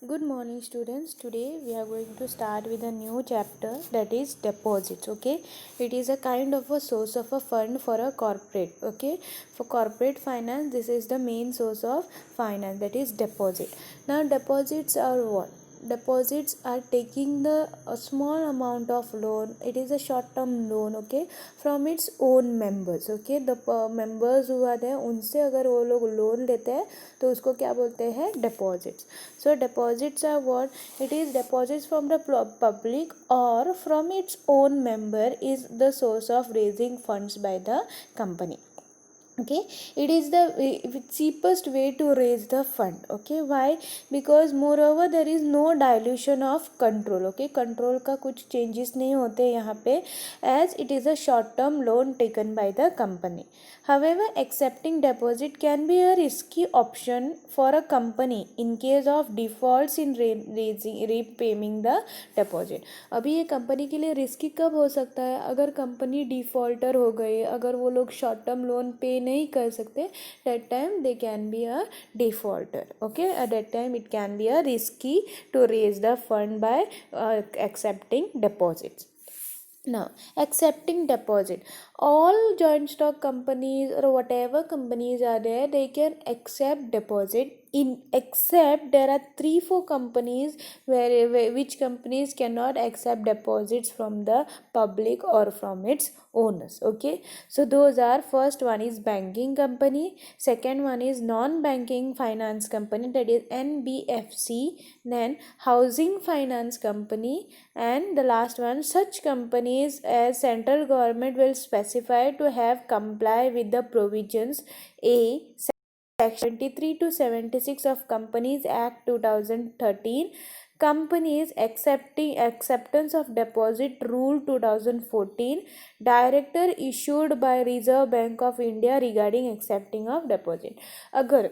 Good morning students. Today we are going to start with a new chapter, that is deposits. Okay, it is a kind of a source of a fund for a corporate. Okay, for corporate finance, this is the main source of finance, that is deposit. Now deposits are what? Deposits are taking a small amount of loan. It is a short term loan, okay, from its own members. Okay, the members who are there, उनसे अगर वो लोग loan लेते हैं तो उसको क्या बोलते हैं? deposits. So deposits are what? It is deposits from the public or from its own member is the source of raising funds by the company. Okay, it is the cheapest way to raise the fund. Okay, why? Because moreover there is no dilution of control. Okay, control का कुछ changes नहीं होते यहाँ पे, as it is a short term loan taken by the company. However, accepting deposit can be a risky option for a company in case of defaults in repaying the deposit. अभी ये company के लिए risky कब हो सकता है? अगर company defaulter हो गई, अगर वो लोग शॉर्ट टर्म लोन पे नहीं कर सकते, that time they can be a defaulter. Okay, at that time it can be a risky to raise the fund by accepting deposits. Now, accepting deposit, all joint stock companies or whatever companies are there, they can accept deposit in, except there are 3-4 companies where which companies cannot accept deposits from the public or from its owners. Okay, so those are, first one is banking company, second one is non-banking finance company, that is NBFC, then housing finance company, and the last one, such companies as central government will specify to have comply with the provisions A Section 73 to 76 of Companies Act 2013, Companies Acceptance of Deposit Rule 2014, Director issued by Reserve Bank of India regarding accepting of deposit. अगर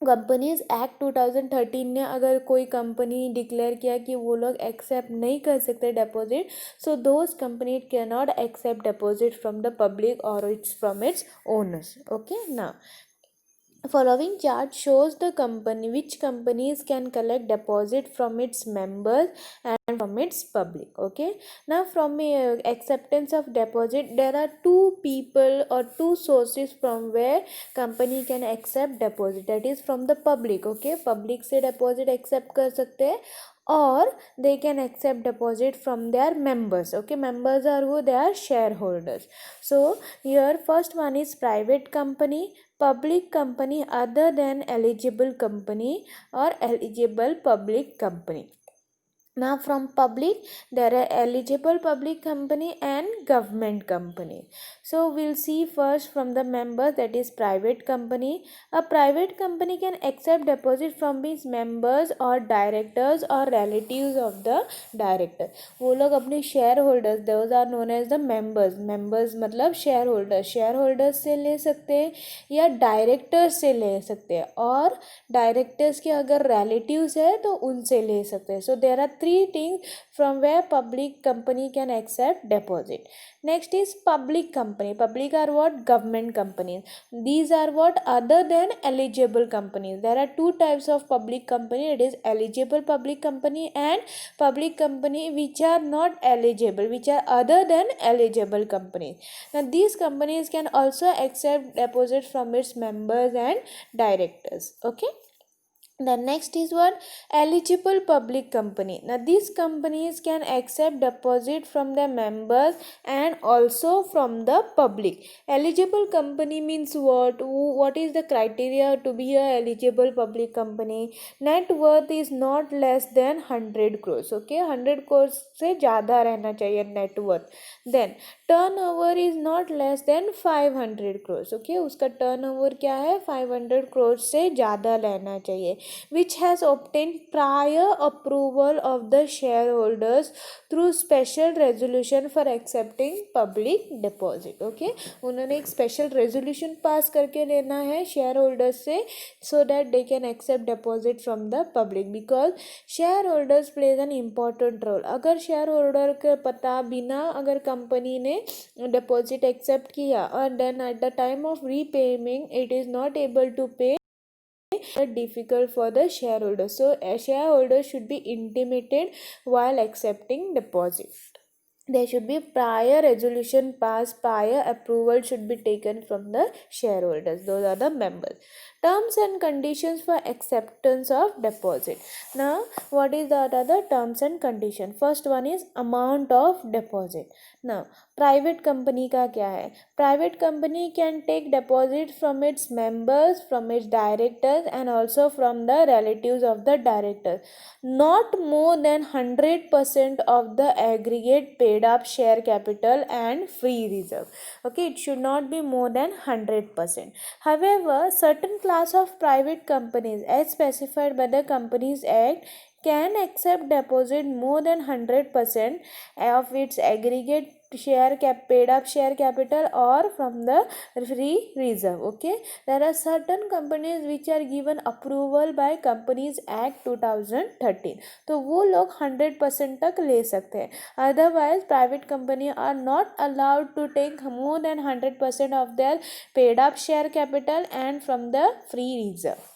companies act 2013 ने अगर कोई company declare किया कि वो लोग accept नहीं कर सकते deposit, so those company can not accept deposit from the public or its from its owners. Okay, now following chart shows the company which companies can collect deposit from its members and from its public. Okay, now from acceptance of deposit, there are two people or two sources from where company can accept deposit, that is from the public. Okay, public से deposit accept कर सकते हैं, or they can accept deposit from their members. Okay, members are who? They are shareholders. So here first one is private company, public company other than eligible company, or eligible public company. Now from public, there are eligible public company and government company. So we'll see first from the members, that is private company. A private company can accept deposit from its members or directors or relatives of the director. वो लोग अपने share holders, those are known as the members. members मतलब share holder, share holders से ले सकते हैं या directors से ले सकते हैं, और डायरेक्टर्स के अगर रिलेटिव्स है तो उनसे ले सकते हैं. So there are 3 things from where public company can accept deposit. Next is public company. Public are what? Government companies. These are what? Other than eligible companies. There are 2 types of public company, it is eligible public company and public company which are not eligible, which are other than eligible companies. Now these companies can also accept deposit from its members and directors. Okay, the next is what? Eligible public company. Now these companies can accept deposit from their members and also from the public. Eligible company means what? What is the criteria to be a eligible public company? Net worth is not less than 100 crores. Okay, 100 crores से ज़्यादा रहना चाहिए net worth. Then turnover is not less than 500 crores. Okay, उसका turnover क्या है? 500 crores से ज़्यादा रहना चाहिए. Which has obtained prior approval of the shareholders through special resolution for accepting public deposit. Okay, उन्होंने एक special resolution pass करके लेना है shareholders से, so that they can accept deposit from the public, because shareholders plays an important role. अगर shareholder के पता बिना अगर कंपनी ने deposit accept किया और then at the time of repayment it is not able to pay, difficult for the shareholder. So a shareholder should be intimated while accepting deposit. There should be prior resolution passed, prior approval should be taken from the shareholders. Those are the members. Terms and conditions for acceptance of deposit. Now, what is that are the terms and condition? First one is amount of deposit. Now, private company का क्या है? Private company can take deposit from its members, from its directors, and also from the relatives of the directors. Not more than 100% of the aggregate paid up share capital and free reserve. Okay, it should not be more than 100%. However, certain class of private companies as specified by the Companies Act can accept deposit more than 100% of its aggregate paid up share capital or from the free reserve. Okay, there are certain companies which are given approval by Companies Act 2013, तो वो लोग 100% तक ले सकते हैं. Otherwise private company are not allowed to take more than 100% of their paid up share capital and from the free reserve.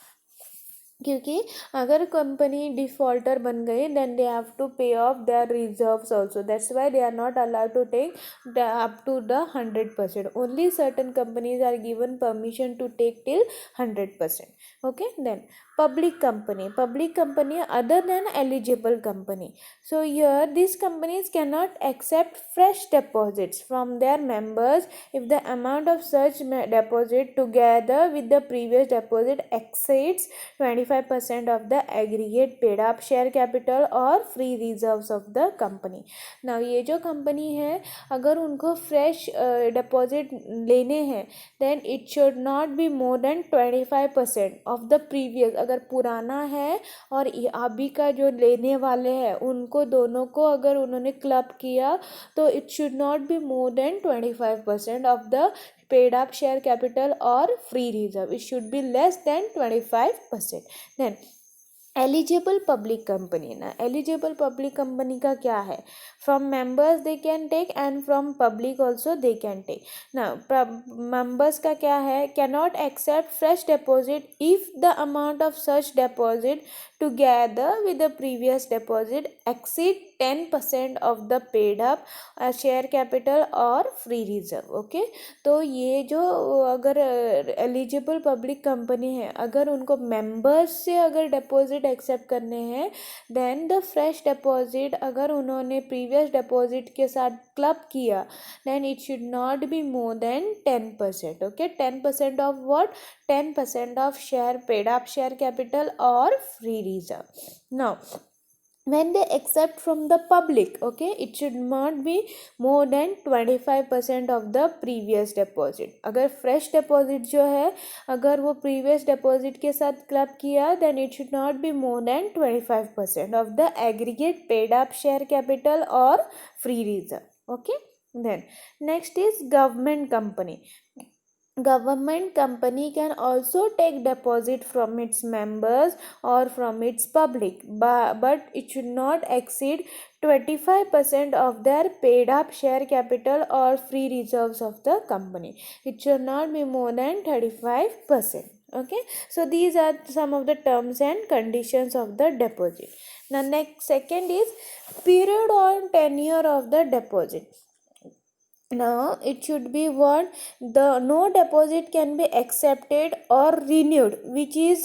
क्योंकि अगर company defaulter बन गई then they have to pay off their reserves also. That's why they are not allowed to take up to the 100%. Only certain companies are given permission to take till 100%. Okay, then public company other than eligible company. So here these companies cannot accept fresh deposits from their members if the amount of such deposit together with the previous deposit exceeds 25% of the aggregate paid up share capital or free reserves of the company. Now ये जो company है अगर उनको fresh deposit लेने हैं then it should not be more than 25% of the previous. अगर पुराना है और अभी का जो लेने वाले हैं उनको दोनों को अगर उन्होंने क्लब किया तो it should not be more than 25% of the paid up share capital or free reserve. It should be less than 25%. Then eligible public company. ना एलिजिबल पब्लिक कंपनी का क्या है? From members they can take and from public also they can take. ना members का क्या है? Can not accept fresh deposit if the amount of such deposit together with the previous deposit exceed 10% of the paid up share capital or free reserve. Okay, तो ये जो अगर eligible public company है अगर उनको मेंबर्स से अगर deposit accept करने हैं देन द फ्रेश डिपॉजिट अगर उन्होंने प्रीवियस डिपॉजिट के साथ क्लब किया then it should not be more than 10%. Okay, 10% of what? 10% of share paid up share capital or free reserve. Now when they accept from the public, okay, it should not be more than 25% of the previous deposit. अगर fresh deposit जो है अगर वो previous deposit के साथ club किया then it should not be more than 25% of the aggregate paid up share capital or free reserve. Okay, then next is government company. Government company can also take deposit from its members or from its public, but it should not exceed 25% of their paid up share capital or free reserves of the company. It should not be more than 35%. Okay, so these are some of the terms and conditions of the deposit. Now next second is period or tenure of the deposit. Now it should be what? The no deposit can be accepted or renewed which is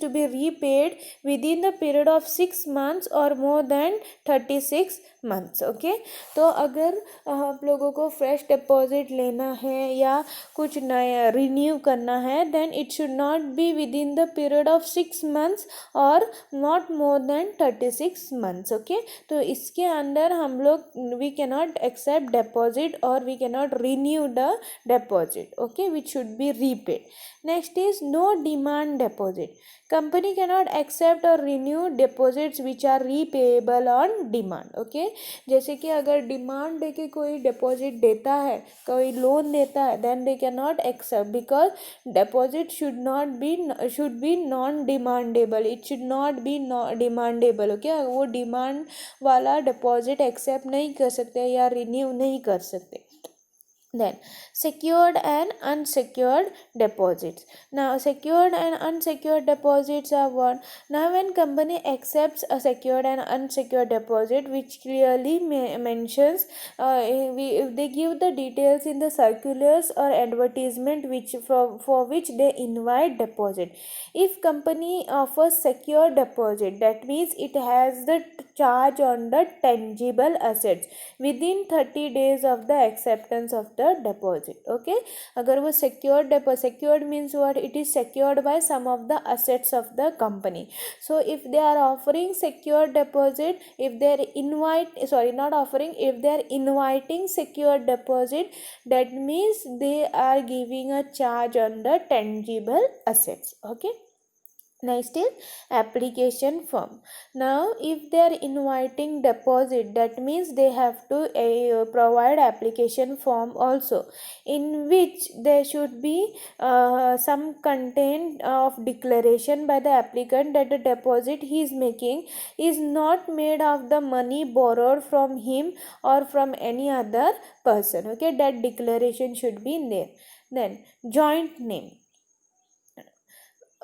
to be repaid within the period of 6 months or more than 36 months. Okay, तो अगर आप लोगों को fresh deposit लेना है या कुछ नया रिन्यू करना है then it should not be within the period of 6 months or not more than 36 months. Okay, तो इसके अंदर हम लोग we cannot accept deposit or we cannot renew the deposit. Okay, which should be repaid. Next is no demand deposit. Company cannot accept or renew deposits which are repayable on demand. Okay, जैसे कि अगर demand दे के कोई deposit देता है कोई loan देता है then they cannot accept because deposit should be non demandable. It should not be demandable. Okay, वो डिमांड वाला डिपॉजिट एक्सेप्ट नहीं कर सकते या रिन्यू नहीं कर सकते. Then secured and unsecured deposits. Now secured and unsecured deposits are what? Now when company accepts a secured and unsecured deposit, which clearly mentions, if they give the details in the circulars or advertisement which for which they invite deposit. If company offers secure deposit, that means it has the charge on the tangible assets within 30 days of the acceptance of the deposit. Okay, agar wo secured deposit, secured means what? It is secured by some of the assets of the company. So if they are offering secured deposit, if they are not offering, if they are inviting secured deposit, that means they are giving a charge on the tangible assets. Okay, next is application form. Now if they are inviting deposit, that means they have to provide application form also, in which there should be some content of declaration by the applicant that the deposit he is making is not made of the money borrowed from him or from any other person. Okay, that declaration should be in there. Then joint name.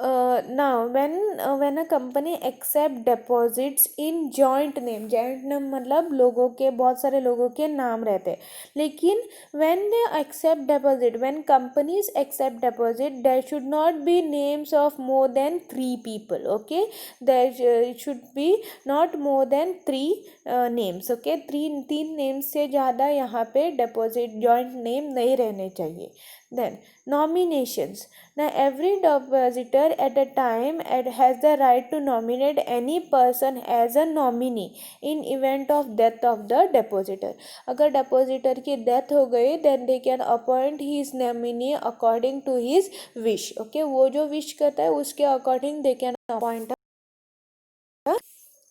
Now when a company accept deposits in joint name मतलब लोगों के, बहुत सारे लोगों के नाम रहते हैं, लेकिन when they accept deposit, when companies accept deposit, there should not be names of more than 3 people. Okay, there should be not more than 3 names. Okay, 3 names से ज़्यादा यहाँ पे deposit joint name नहीं रहने चाहिए. Then nominations. Now every depositor at a time has the right to nominate any person as a nominee in event of death of the depositor. अगर depositor की death हो गई, then they can appoint his nominee according to his wish. Okay, वो जो wish करता है उसके according they can appoint.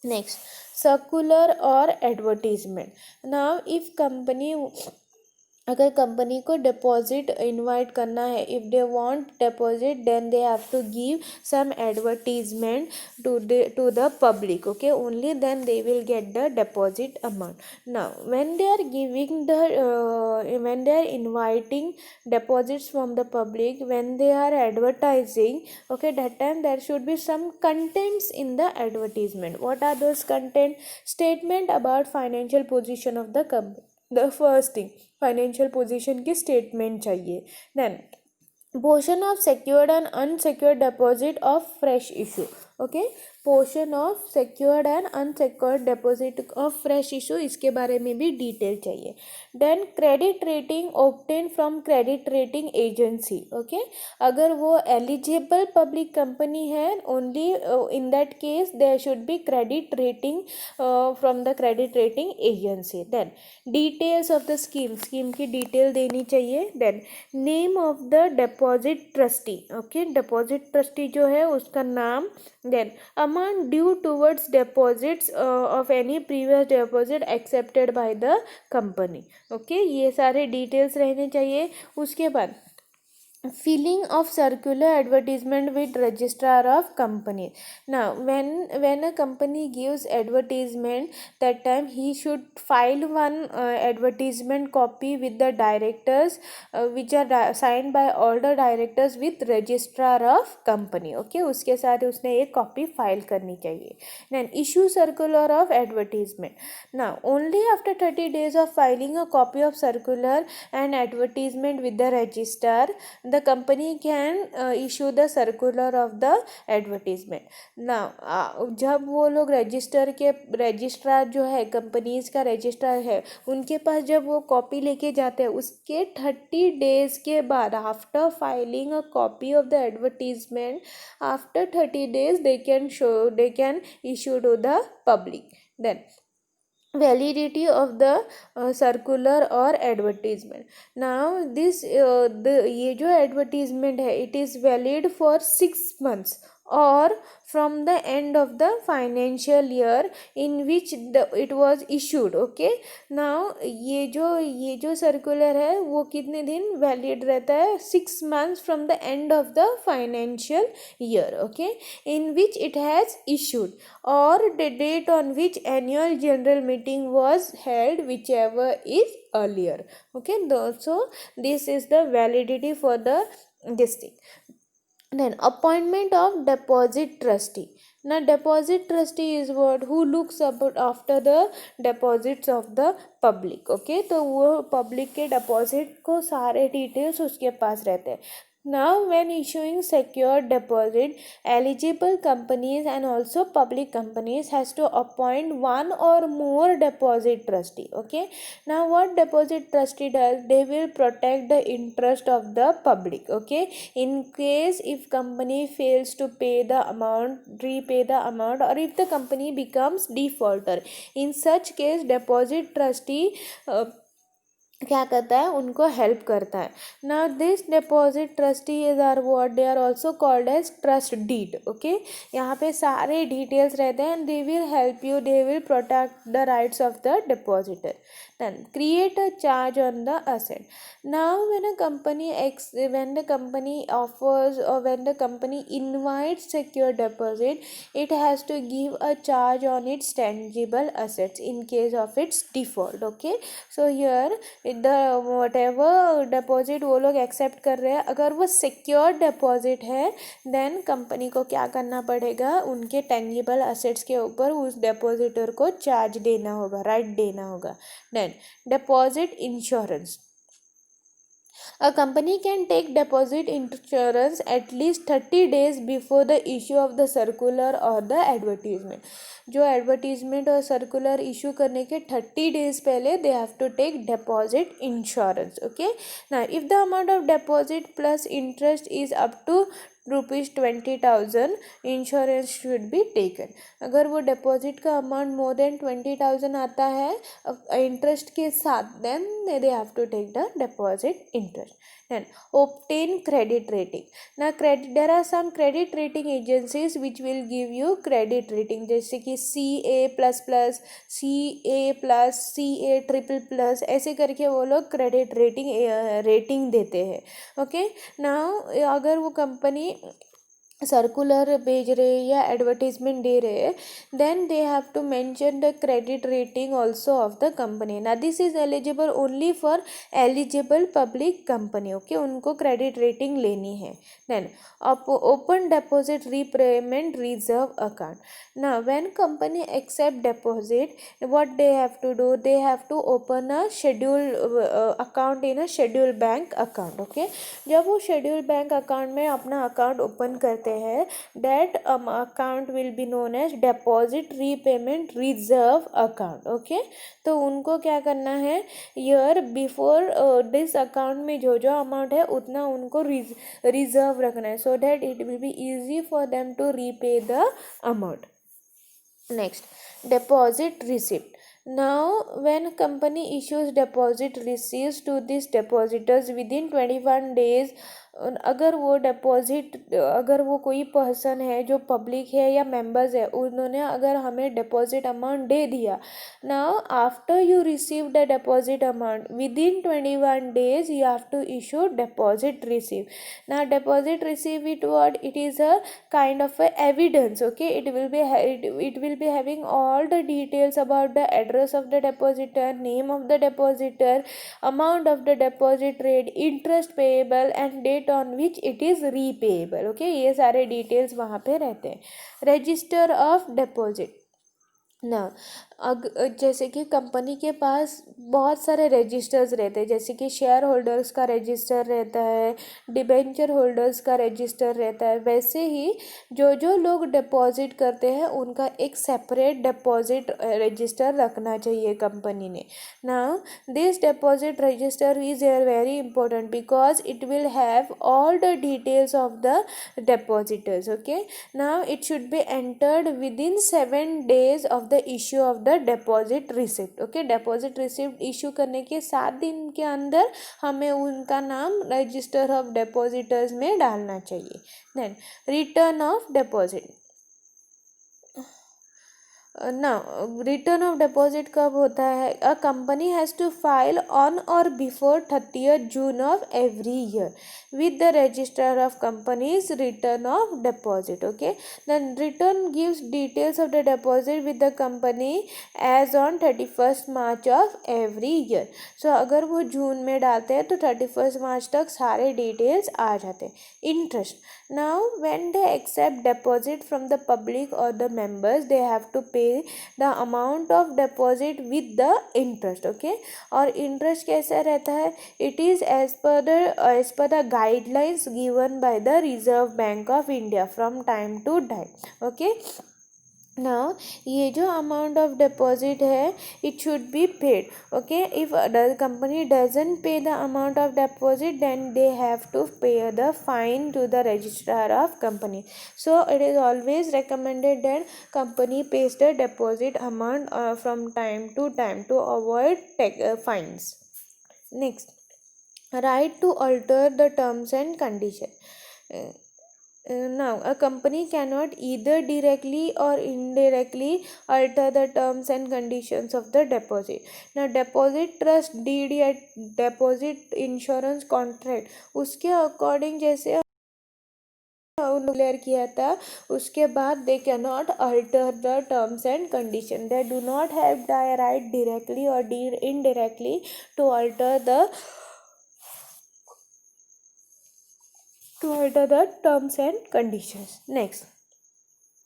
Next, circular or advertisement. Now if company, अगर कंपनी को डिपॉजिट इनवाइट करना है, if they want deposit, then they have to give some advertisement to the public. Okay, only then they will get the deposit amount. Now when they are giving the when they are inviting deposits from the public, when they are advertising, okay, that time there should be some contents in the advertisement. What are those content? Statement about financial position of the company. The first thing, financial position की statement चाहिए. Then portion of secured and unsecured deposit of fresh issue. Okay, portion of secured and unsecured deposit of fresh issue, इसके बारे में भी detail चाहिए. Then credit rating obtain from credit rating agency. Okay, अगर वो eligible public company है, only in that case there should be credit rating from the credit rating agency. Then details of the scheme, scheme की detail देनी चाहिए. Then name of the deposit trustee. Okay, deposit trustee जो है उसका नाम. देन amount due towards deposits of any previous deposit accepted by the company. Okay, ये सारे डिटेल्स रहने चाहिए. उसके बाद filling of circular advertisement with registrar of company. Now when a company gives advertisement, that time he should file one advertisement copy with the directors, which are signed by all the directors with registrar of company. Okay, उसके साथ उसने एक copy file करनी चाहिए. Then issue circular of advertisement. Now only after 30 days of filing a copy of circular and advertisement with the registrar, the company can issue the circular of the advertisement. Now जब वो लोग registrar जो है, companies का registrar है, उनके पास जब वो कॉपी लेके जाते हैं, उसके 30 डेज के बाद, after filing a copy of the advertisement, after 30 days they can issue to the public. Then validity of the circular or advertisement. Now this ये जो advertisement है, it is valid for 6 months or from the end of the financial year in which it was issued. Okay, now ये जो circular है वो कितने दिन valid रहता है? 6 months from the end of the financial year, okay, in which it has issued, or the date on which annual general meeting was held, whichever is earlier. Okay, so this is the validity for the this thing. Then appointment of deposit trustee. Now deposit trustee is what? Who looks about after the deposits of the public. Okay, तो वो public के deposit को सारे details उसके पास रहते हैं. Now when issuing secure deposit, eligible companies and also public companies has to appoint one or more deposit trustee. Okay, now what deposit trustee does? They will protect the interest of the public. Okay, in case if company fails to pay the amount, repay the amount, or if the company becomes defaulter, in such case deposit trustee क्या करता है? उनको help करता है. ना this deposit trustees are what? They are also called as trust deed. Okay, यहाँ पे सारे डिटेल्स रहते हैं. They will help you, they will protect the rights of the depositor. Then create a charge on the asset. Now when the company offers, or when the company invites secure deposit, it has to give a charge on its tangible assets in case of its default. Okay, so here the whatever deposit वो लोग accept कर रहे हैं, अगर वो secure deposit है, then company को क्या करना पड़ेगा? उनके tangible assets के ऊपर उस depositor को charge देना होगा, right देना होगा. Then deposit insurance. A company can take deposit insurance at least 30 days before the issue of the circular or the advertisement. जो एडवर्टीजमेंट और सर्कुलर इशू करने के 30 days पहले they have to take deposit insurance. Okay, now if the amount of deposit plus interest is up to ₹20,000, insurance should be taken. अगर वो deposit का amount more than 20,000 आता है इंटरेस्ट के साथ, then they have to take the deposit interest. Then obtain credit rating. Now there are some credit rating agencies which will give you credit rating, जैसे कि CA++, CA+, CA++, ऐसे करके वो लोग credit rating देते हैं. Okay, now अगर वो कंपनी सर्कुलर भेज रहे या एडवर्टीजमेंट दे रहे, then they have to mention the credit rating also of the company. ना this is eligible only for eligible public company. Okay, उनको क्रेडिट रेटिंग लेनी है. Then open deposit repayment reserve account. ना when company accept deposit, what they have to do? They have to open a schedule account in a schedule bank account. Okay, जब वो schedule bank account में अपना account open करते हैं, that account will be known as deposit repayment reserve account. Okay, तो उनको क्या करना है? year before this account में जो जो अमाउंट है उतना उनको रिजर्व रखना है, so that it will be easy for them to repay the amount. Next, deposit receipt. Now when company issues deposit receipts to these depositors within 21 days, अगर वो डिपॉजिट, अगर वो कोई पर्सन है जो पब्लिक है या मेंबर्स है, उन्होंने अगर हमें डिपॉजिट अमाउंट दे दिया, now after you receive the deposit amount within 21 days you have to issue deposit receipt. Now deposit receipt, it is a kind of a evidence. Okay, it will be having all the details about the address of the depositor, name of the depositor, amount of the deposit rate, interest payable and date on which it is repayable. Okay, ये सारे details वहाँ पे रहते हैं. Register of deposit. ना जैसे कि company के पास बहुत सारे रजिस्टर्स रहते हैं, जैसे कि शेयर होल्डर्स का रजिस्टर रहता है, डिबेंचर होल्डर्स का रजिस्टर रहता है, वैसे ही जो जो लोग डिपॉजिट करते हैं उनका एक सेपरेट डिपॉजिट रजिस्टर रखना चाहिए कंपनी ने. Now this deposit register is very important because it will have all the details of the depositors. Okay, now it should be entered with in 7 days of of the issue of the deposit receipt. Okay, deposit receipt issue करने के 7 दिन के अंदर हमें उनका नाम register of depositors में डालना चाहिए. Then return of deposit. Return of deposit कब होता है? A company has to file on or before 30th June of every year with the register of companies return of deposit. Okay, then return gives details of the deposit with the company as on 31st March of every year. So अगर वो जून में डालते हैं तो 31st March तक सारे details आ जाते हैं. Interest. Now when they accept deposit from the public or the members, they have to pay the amount of deposit with the interest. Okay, और इंटरेस्ट कैसा रहता है? It is as per the guidelines given by the Reserve Bank of India from time to time. Okay, now ये जो amount of deposit है it should be paid. Okay, if the company doesn't pay the amount of deposit, then they have to pay the fine to the registrar of company. So it is always recommended that company pays the deposit amount from time to time to avoid fines. Next, right to alter the terms and condition. Now a company cannot either directly or indirectly alter the terms and conditions of the deposit. Now deposit trust deed या deposit insurance contract उसके according जैसे clear किया था उसके बाद they cannot alter the terms and condition. They do not have the right directly or indirectly to alter the terms and conditions. Next,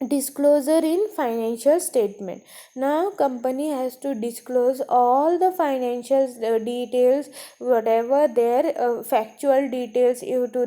disclosure in financial statement. Now company has to disclose all the financial details, whatever their factual details to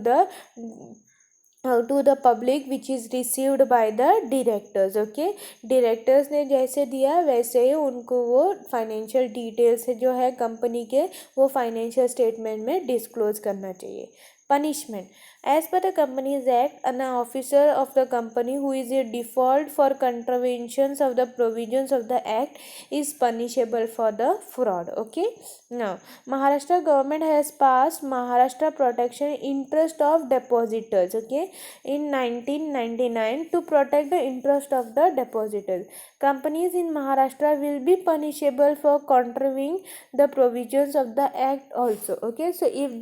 the public which is received by the directors. Okay, directors ने जैसे दिया वैसे ही उनको वो financial details जो है company के वो फाइनेंशियल स्टेटमेंट में डिस्क्लोज करना चाहिए. Punishment. As per the Companies Act, an officer of the company who is a default for contraventions of the provisions of the act is punishable for the fraud. Okay, now Maharashtra government has passed Maharashtra Protection Interest of Depositors. Okay, in 1999 to protect the interest of the depositors. Companies in Maharashtra will be punishable for contravening the provisions of the act also. Okay, so if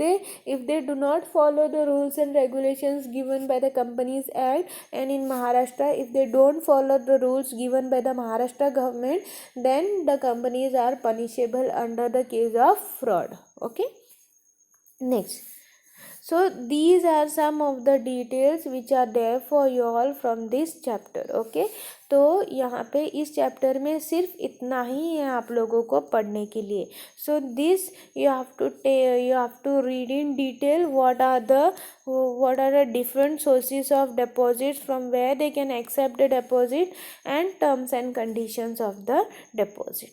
they do not follow the rules and regulations given by the Companies Act, and in Maharashtra if they don't follow the rules given by the Maharashtra government, then the companies are punishable under the case of fraud. Okay, next, so these are some of the details which are there for you all from this chapter. Okay, तो यहाँ पे इस chapter में सिर्फ इतना ही है आप लोगों को पढ़ने के लिए. So this you have to read in detail what are the different sources of deposits, from where they can accept the deposit, and terms and conditions of the deposit.